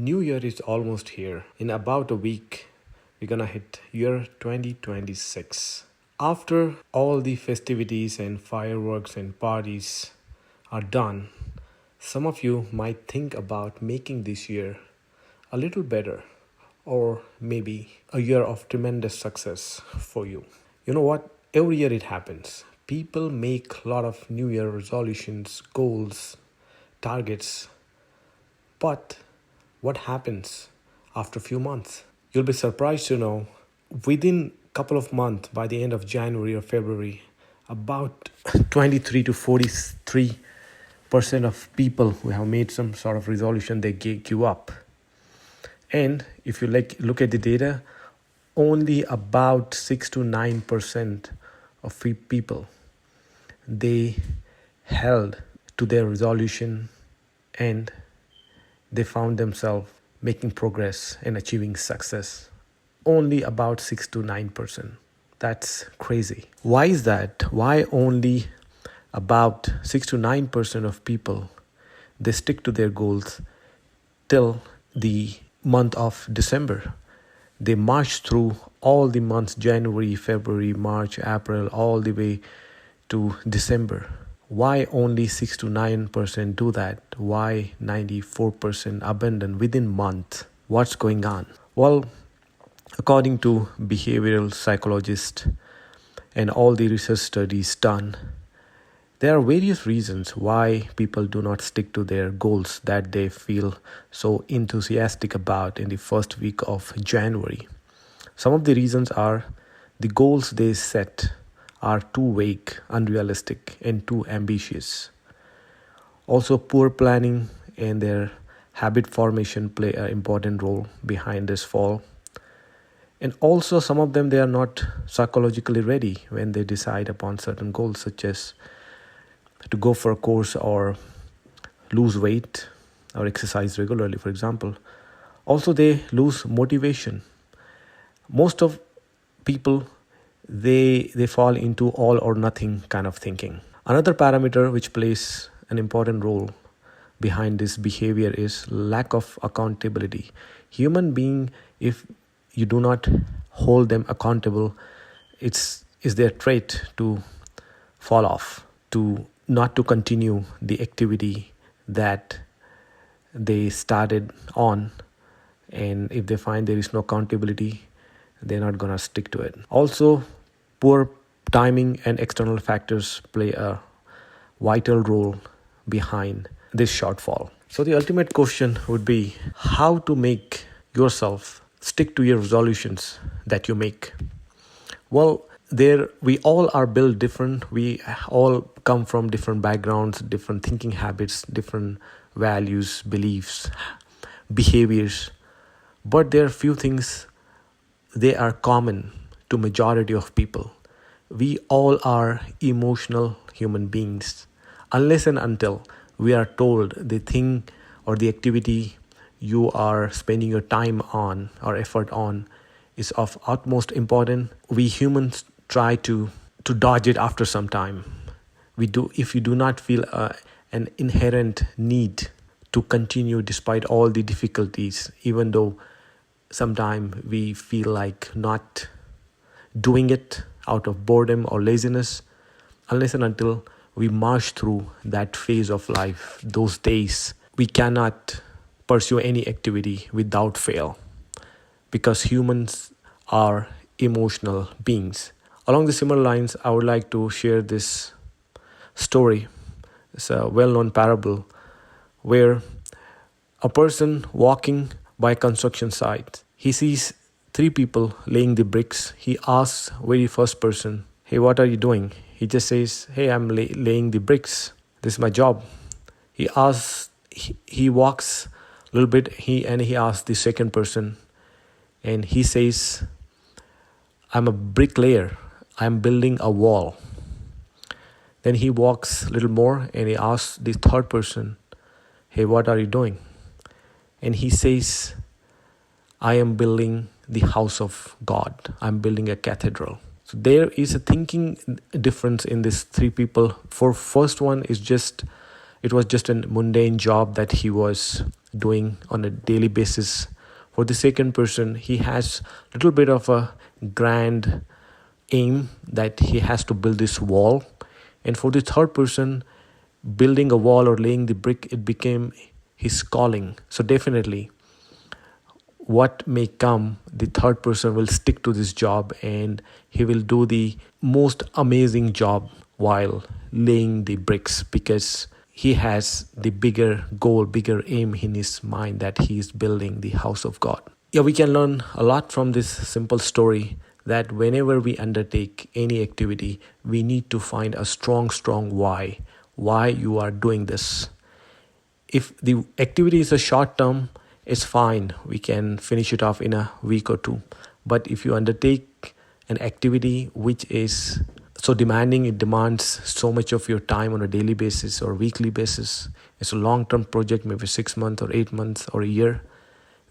New Year is almost here. In about a week, we're gonna hit year 2026. After all the festivities and fireworks and parties are done, some of you might think about making this year a little better or maybe a year of tremendous success for you. You know what? Every year it happens. People make a lot of New Year resolutions, goals, targets, but what happens after a few months? You'll be surprised to know within a couple of months, by the end of January or February, about 23 to 43% of people who have made some sort of resolution, they give up. And if you look at the data, only about 6 to 9% of people, they held to their resolution and they found themselves making progress and achieving success. Only about 6 to 9%. That's crazy. Why is that? Why only about 6 to 9% of people, they stick to their goals till the month of December? They march through all the months, January, February, March, April, all the way to December. Why only 6 to 9% do that? Why 94% abandon within month? What's going on? Well, according to behavioral psychologists and all the research studies done, there are various reasons why people do not stick to their goals that they feel so enthusiastic about in the first week of January. Some of the reasons are the goals they set are too vague, unrealistic, and too ambitious. Also, poor planning and their habit formation play an important role behind this fall. And also, some of them, they are not psychologically ready when they decide upon certain goals, such as to go for a course or lose weight or exercise regularly, for example. Also, they lose motivation. Most of people, they fall into all or nothing kind of thinking. Another parameter which plays an important role behind this behavior is lack of accountability. Human being, if you do not hold them accountable, is their trait to fall off, to not to continue the activity that they started on. And if they find there is no accountability, they're not going to stick to it. Also, poor timing and external factors play a vital role behind this shortfall. So the ultimate question would be how to make yourself stick to your resolutions that you make. Well, we all are built different. We all come from different backgrounds, different thinking habits, different values, beliefs, behaviors. But there are few things, they are common to majority of people. We all are emotional human beings. Unless and until we are told the thing or the activity you are spending your time on or effort on is of utmost importance, we humans try to dodge it after some time. If you do not feel an inherent need to continue despite all the difficulties, even though sometimes we feel like not doing it out of boredom or laziness, unless and until we march through that phase of life, those days, we cannot pursue any activity without fail, because humans are emotional beings. Along the similar lines, I would like to share this story. It's a well-known parable where a person walking by a construction site, he sees 3 people laying the bricks. He asks very first person, "Hey, what are you doing?" He just says, "Hey, I'm laying the bricks. This is my job." He walks a little bit, he asks the second person, and he says, "I'm a bricklayer. I'm building a wall." Then he walks a little more and he asks the third person, "Hey, what are you doing?" And he says, "I am building the house of God. I'm building a cathedral." So there is a thinking difference in these 3 people. For first one is just It was just a mundane job that he was doing on a daily basis. For the second person, he has a little bit of a grand aim that he has to build this wall. And for the third person, building a wall or laying the brick, it became his calling. So definitely, what may come, the third person will stick to this job and he will do the most amazing job while laying the bricks, because he has the bigger goal, bigger aim in his mind that he is building the house of God. Yeah, we can learn a lot from this simple story, that whenever we undertake any activity, we need to find a strong why you are doing this. If the activity is a short term, it's fine. We can finish it off in a week or two. But if you undertake an activity which is so demanding, it demands so much of your time on a daily basis or weekly basis, it's a long-term project, maybe 6 months or 8 months or a year,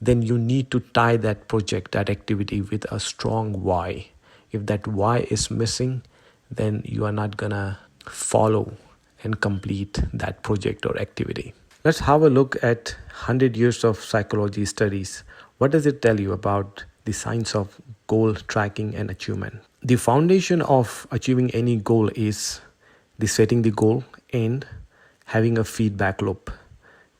then you need to tie that project, that activity with a strong why. If that why is missing, then you are not gonna follow and complete that project or activity. Let's have a look at 100 years of psychology studies. What does it tell you about the science of goal tracking and achievement? The foundation of achieving any goal is the setting the goal and having a feedback loop.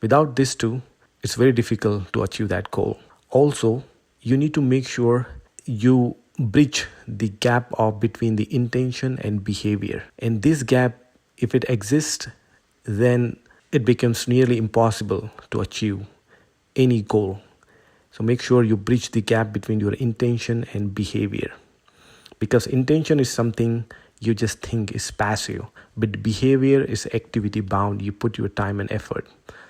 Without these two, it's very difficult to achieve that goal. Also, you need to make sure you bridge the gap of between the intention and behavior. And this gap, if it exists, then it becomes nearly impossible to achieve any goal. So make sure you bridge the gap between your intention and behavior. Because intention is something you just think is passive, but behavior is activity bound. You put your time and effort.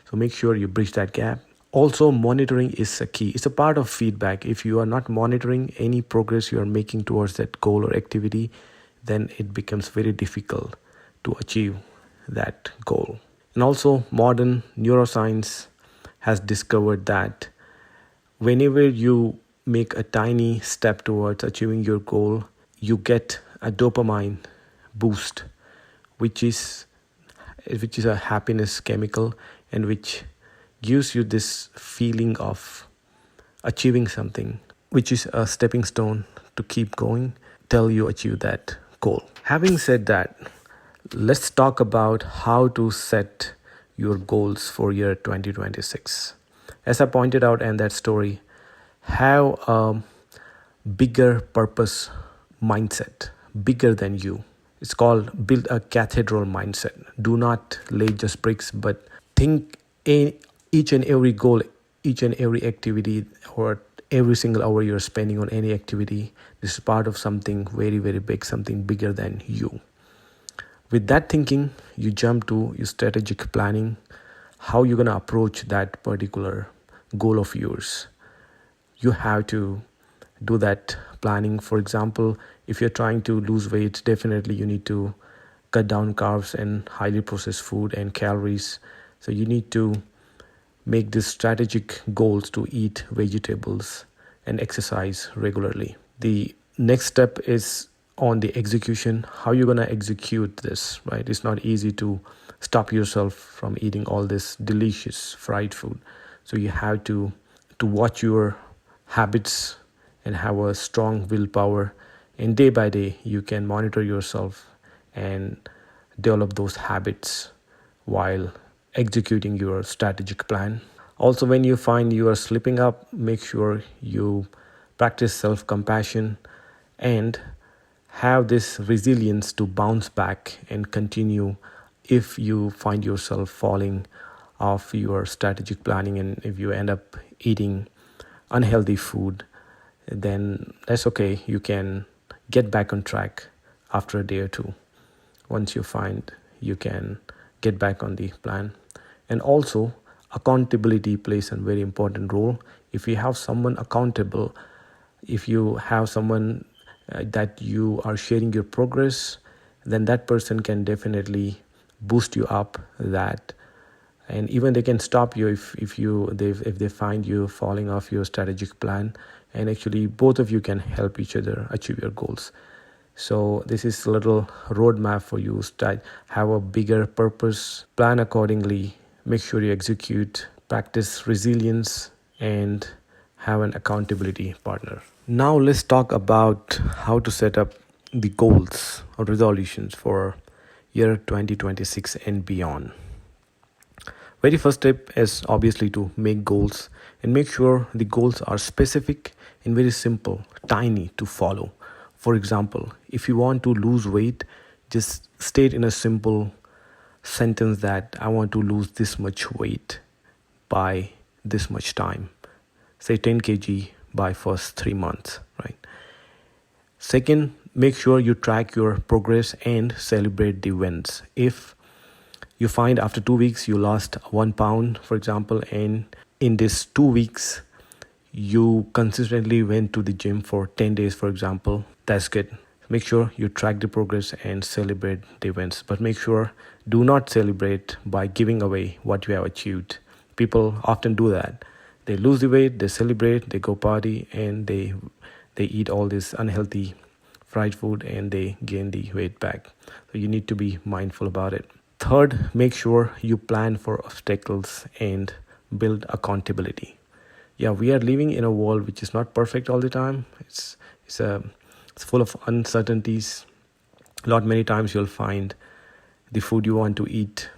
So make sure you bridge that gap. Also, monitoring is a key. It's a part of feedback. If you are not monitoring any progress you are making towards that goal or activity, then it becomes very difficult to achieve that goal. And also, modern neuroscience has discovered that whenever you make a tiny step towards achieving your goal, you get a dopamine boost, which is a happiness chemical, and which gives you this feeling of achieving something, which is a stepping stone to keep going till you achieve that goal. Having said that, let's talk about how to set your goals for year 2026. As I pointed out in that story, have a bigger purpose mindset, bigger than you. It's called build a cathedral mindset. Do not lay just bricks, but think each and every goal, each and every activity, or every single hour you're spending on any activity, this is part of something very, very big, something bigger than you. With that thinking, you jump to your strategic planning, how you're going to approach that particular goal of yours. You have to do that planning. For example, if you're trying to lose weight, definitely you need to cut down carbs and highly processed food and calories. So you need to make these strategic goals to eat vegetables and exercise regularly. The next step is on the execution. How you're going to execute this, right? It's not easy to stop yourself from eating all this delicious fried food. So you have to watch your habits and have a strong willpower, and day by day you can monitor yourself and develop those habits while executing your strategic plan. Also, when you find you are slipping up, make sure you practice self-compassion and have this resilience to bounce back and continue if you find yourself falling off your strategic planning, and if you end up eating unhealthy food, then that's okay. You can get back on track after a day or two once you find you can get back on the plan. And also, accountability plays a very important role. If you have someone accountable, if you have someone that you are sharing your progress, then that person can definitely boost you up that, and even they can stop you if they find you falling off your strategic plan, and actually both of you can help each other achieve your goals. So this is a little roadmap for you. Start, have a bigger purpose, plan accordingly, make sure you execute, practice resilience, and have an accountability partner. Now let's talk about how to set up the goals or resolutions for year 2026 and beyond. Very first step is obviously to make goals and make sure the goals are specific and very simple, tiny to follow. For example, if you want to lose weight, just state in a simple sentence that I want to lose this much weight by this much time. Say 10 kg by first 3 months, right? Second, make sure you track your progress and celebrate the wins. If you find after 2 weeks you lost 1 pound, for example, and in this 2 weeks you consistently went to the gym for 10 days, for example, that's good. Make sure you track the progress and celebrate the wins. But make sure do not celebrate by giving away what you have achieved. People often do that. They lose the weight, they celebrate, they go party, and they eat all this unhealthy fried food and they gain the weight back. So you need to be mindful about it. Third, make sure you plan for obstacles and build accountability. Yeah, we are living in a world which is not perfect all the time. It's full of uncertainties. Not many times you'll find the food you want to eat,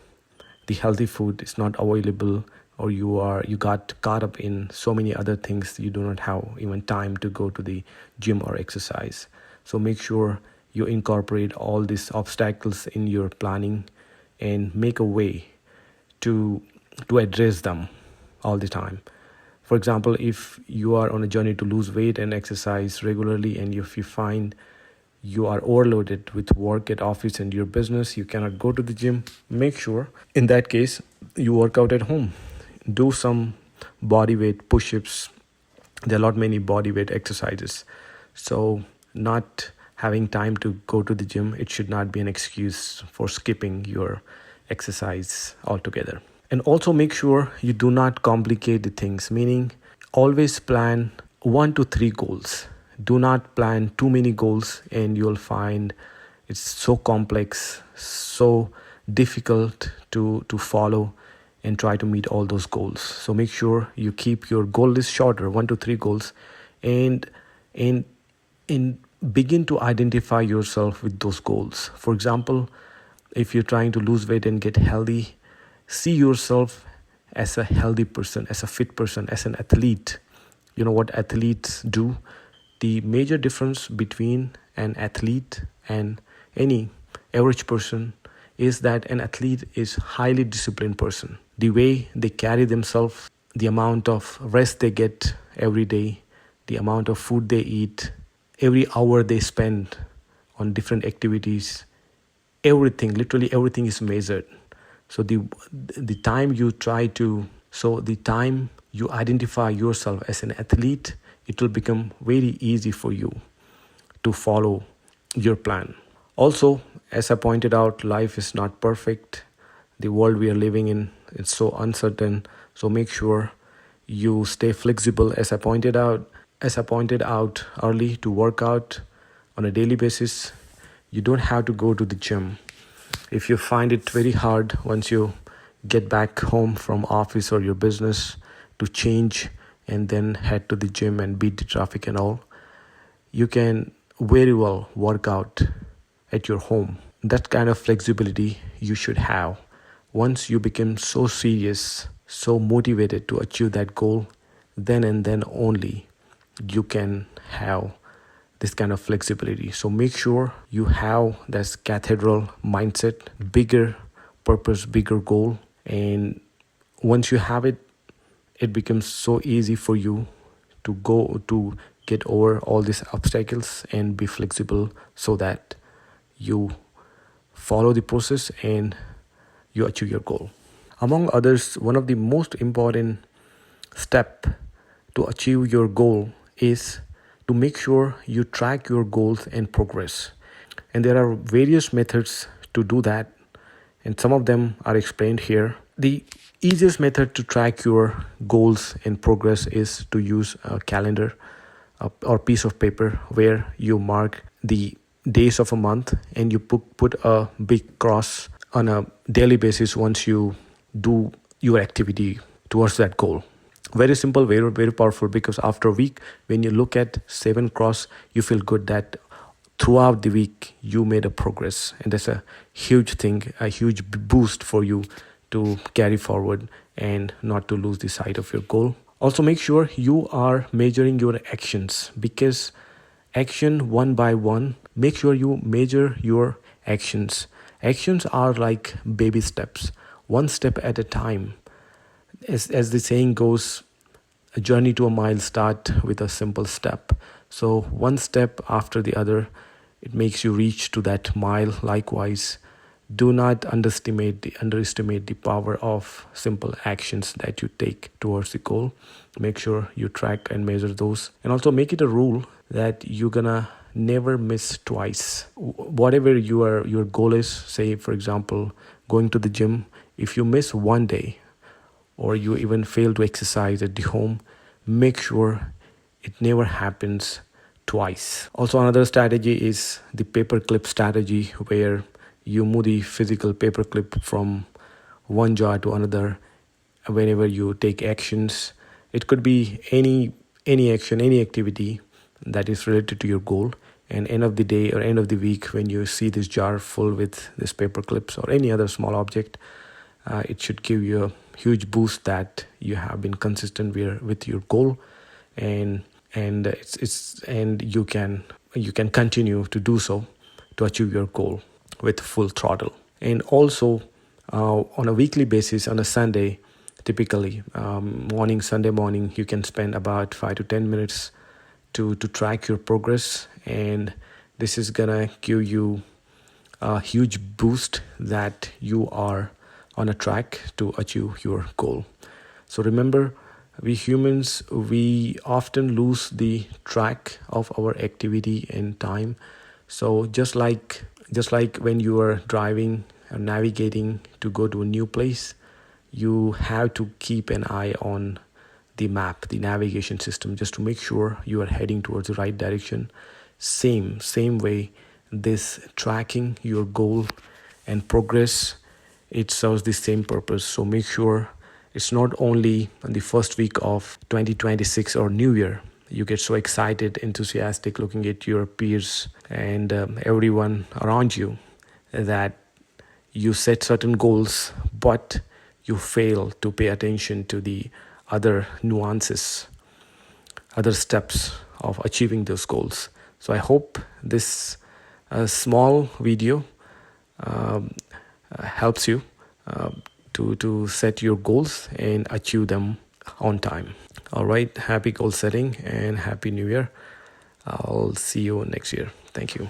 the healthy food is not available, or you got caught up in so many other things you do not have even time to go to the gym or exercise. So make sure you incorporate all these obstacles in your planning and make a way to address them all the time. For example, if you are on a journey to lose weight and exercise regularly, and if you find you are overloaded with work at office and your business, you cannot go to the gym, make sure in that case you work out at home. Do some body weight push-ups. There are not many body weight exercises. So not having time to go to the gym, it should not be an excuse for skipping your exercise altogether. And also make sure you do not complicate the things, meaning always plan 1 to 3 goals. Do not plan too many goals and you'll find it's so complex, so difficult to follow and try to meet all those goals. So make sure you keep your goal list shorter, 1 to 3 goals, and begin to identify yourself with those goals. For example, if you're trying to lose weight and get healthy, see yourself as a healthy person, as a fit person, as an athlete. You know what athletes do? The major difference between an athlete and any average person is that an athlete is highly disciplined person. The way they carry themselves, the amount of rest they get every day, the amount of food they eat, every hour they spend on different activities, everything, literally everything is measured. So the time you identify yourself as an athlete, it will become very easy for you to follow your plan. Also, as I pointed out, life is not perfect. The world we are living in is so uncertain. So make sure you stay flexible, as I pointed out early, to work out on a daily basis. You don't have to go to the gym. If you find it very hard once you get back home from office or your business to change and then head to the gym and beat the traffic and all, you can very well work out at your home. That kind of flexibility you should have. Once you become so serious, so motivated to achieve that goal, then and then only you can have this kind of flexibility. So make sure you have this cathedral mindset, bigger purpose, bigger goal. And once you have it, it becomes so easy for you to get over all these obstacles and be flexible so that you follow the process and you achieve your goal. Among others, one of the most important step to achieve your goal is to make sure you track your goals and progress. And there are various methods to do that, and some of them are explained here. The easiest method to track your goals and progress is to use a calendar or piece of paper where you mark the days of a month, and you put a big cross on a daily basis once you do your activity towards that goal. Very simple, very, very powerful, because after a week, when you look at 7 cross, you feel good that throughout the week you made a progress, and that's a huge thing, a huge boost for you to carry forward and not to lose the sight of your goal. Also, make sure you are measuring your actions, because action one by one, make sure you measure your actions. Actions are like baby steps, one step at a time. As the saying goes, a journey to a mile start with a simple step. So one step after the other, it makes you reach to that mile. Likewise, do not underestimate the power of simple actions that you take towards the goal. Make sure you track and measure those, and also make it a rule that you're gonna never miss twice. Whatever your goal is, say for example going to the gym, if you miss one day, or you even fail to exercise at the home, make sure it never happens twice. Also, another strategy is the paperclip strategy, where you move the physical paperclip from one jar to another whenever you take actions. It could be any action, any activity that is related to your goal. And end of the day or end of the week, when you see this jar full with this paper clips or any other small object, it should give you a huge boost that you have been consistent with your goal, and you can continue to do so to achieve your goal with full throttle. And also on a weekly basis, on a Sunday, typically Sunday morning, you can spend about 5 to 10 minutes to track your progress, and this is gonna give you a huge boost that you are on a track to achieve your goal. So remember, we humans, we often lose the track of our activity and time. So just like when you are driving or navigating to go to a new place, you have to keep an eye on the map, the navigation system, just to make sure you are heading towards the right direction. Same way, this tracking your goal and progress, it serves the same purpose. So make sure it's not only on the first week of 2026 or New Year, you get so excited, enthusiastic, looking at your peers and everyone around you, that you set certain goals, but you fail to pay attention to the other nuances, other steps of achieving those goals. So I hope this small video helps you to set your goals and achieve them on time. All right, happy goal setting and happy New Year. I'll see you next year. Thank you.